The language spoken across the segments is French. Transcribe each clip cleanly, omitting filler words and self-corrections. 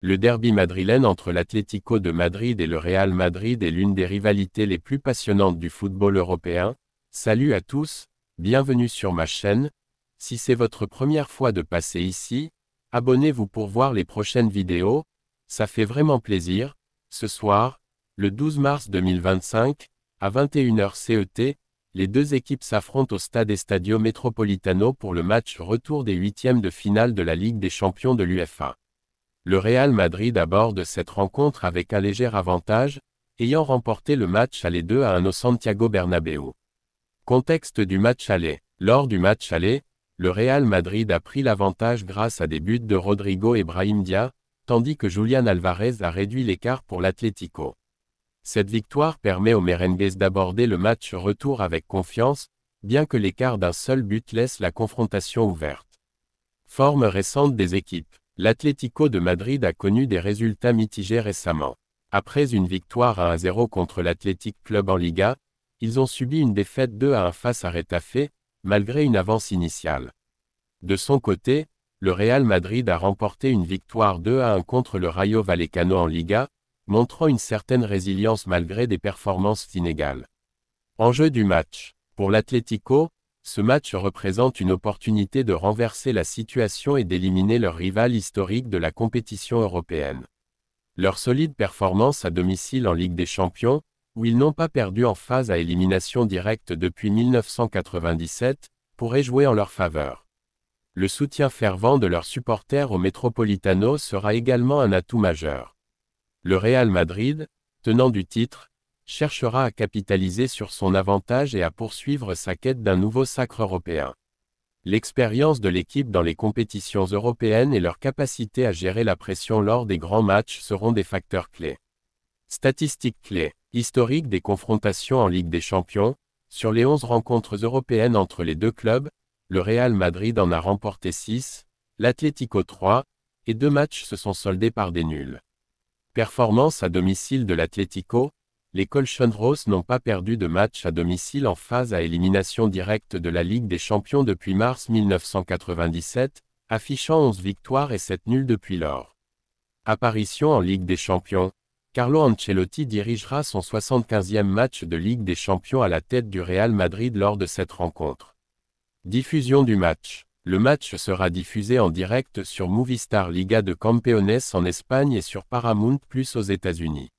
Le derby madrilène entre l'Atlético de Madrid et le Real Madrid est l'une des rivalités les plus passionnantes du football européen. Salut à tous, bienvenue sur ma chaîne. Si c'est votre première fois de passer ici, abonnez-vous pour voir les prochaines vidéos, ça fait vraiment plaisir. Ce soir, le 12 mars 2025, à 21h CET, les deux équipes s'affrontent au Stade Estadio Metropolitano pour le match retour des huitièmes de finale de la Ligue des Champions de l'UEFA. Le Real Madrid aborde cette rencontre avec un léger avantage, ayant remporté le match aller 2-1 au Santiago Bernabéu. Contexte du match aller. Lors du match aller, le Real Madrid a pris l'avantage grâce à des buts de Rodrigo et Brahim Diaz, tandis que Julián Álvarez a réduit l'écart pour l'Atlético. Cette victoire permet aux merengues d'aborder le match retour avec confiance, bien que l'écart d'un seul but laisse la confrontation ouverte. Forme récente des équipes. L'Atlético de Madrid a connu des résultats mitigés récemment. Après une victoire 1-0 contre l'Athletic Club en Liga, ils ont subi une défaite 2-1 face à Retafe, malgré une avance initiale. De son côté, le Real Madrid a remporté une victoire 2-1 contre le Rayo Vallecano en Liga, montrant une certaine résilience malgré des performances inégales. Enjeu du match. Pour l'Atlético, ce match représente une opportunité de renverser la situation et d'éliminer leur rival historique de la compétition européenne. Leur solide performance à domicile en Ligue des Champions, où ils n'ont pas perdu en phase à élimination directe depuis 1997, pourrait jouer en leur faveur. Le soutien fervent de leurs supporters au Metropolitano sera également un atout majeur. Le Real Madrid, tenant du titre, cherchera à capitaliser sur son avantage et à poursuivre sa quête d'un nouveau sacre européen. L'expérience de l'équipe dans les compétitions européennes et leur capacité à gérer la pression lors des grands matchs seront des facteurs clés. Statistiques clés. Historique des confrontations en Ligue des Champions. Sur les 11 rencontres européennes entre les deux clubs, le Real Madrid en a remporté 6, l'Atlético 3, et 2 matchs se sont soldés par des nuls. Performance à domicile de l'Atlético. Les Colchonros n'ont pas perdu de match à domicile en phase à élimination directe de la Ligue des Champions depuis mars 1997, affichant 11 victoires et 7 nuls depuis lors. Apparition en Ligue des Champions. Carlo Ancelotti dirigera son 75e match de Ligue des Champions à la tête du Real Madrid lors de cette rencontre. Diffusion du match. Le match sera diffusé en direct sur Movistar Liga de Campeones en Espagne et sur Paramount+ aux États-Unis.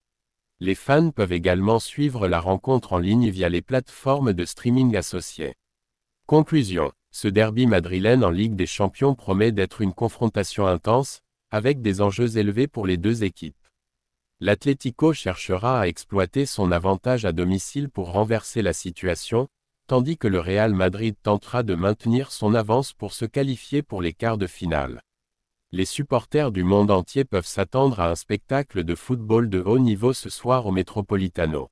Les fans peuvent également suivre la rencontre en ligne via les plateformes de streaming associées. Conclusion. Ce derby madrilène en Ligue des Champions promet d'être une confrontation intense, avec des enjeux élevés pour les deux équipes. L'Atlético cherchera à exploiter son avantage à domicile pour renverser la situation, tandis que le Real Madrid tentera de maintenir son avance pour se qualifier pour les quarts de finale. Les supporters du monde entier peuvent s'attendre à un spectacle de football de haut niveau ce soir au Metropolitano.